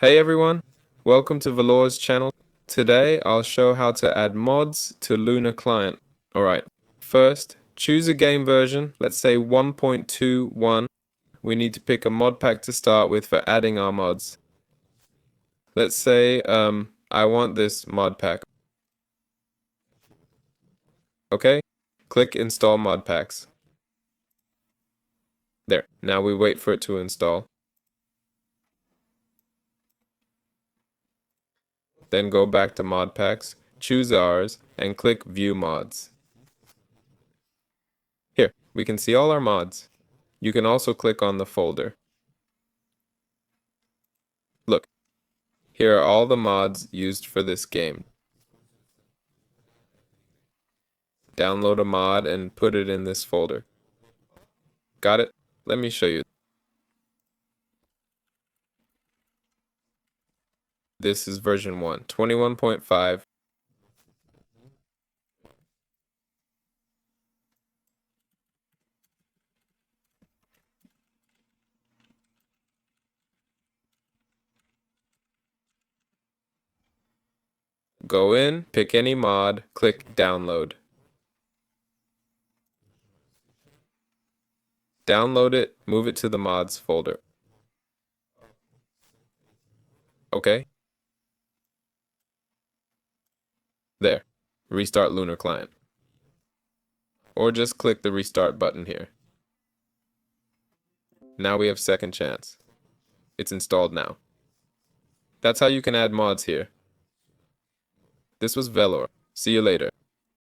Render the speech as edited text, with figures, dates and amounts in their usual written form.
Hey everyone, welcome to Valor's channel. Today I'll show how to add mods to Lunar Client. Alright, first choose a game version, let's say 1.21. We need to pick a mod pack to start with for adding our mods. Let's say I want this mod pack. Okay, click install mod packs. There, now we wait for it to install. Then go back to mod packs, choose ours, and click view mods. Here, we can see all our mods. You can also click on the folder. Look, here are all the mods used for this game. Download a mod and put it in this folder. Got it? Let me show you. This is version 1, 21.5. Go in, pick any mod, click download. Download it, move it to the mods folder. Okay? There. Restart Lunar Client. Or just click the restart button here. Now we have second chance. It's installed now. That's how you can add mods here. This was Velor. See you later.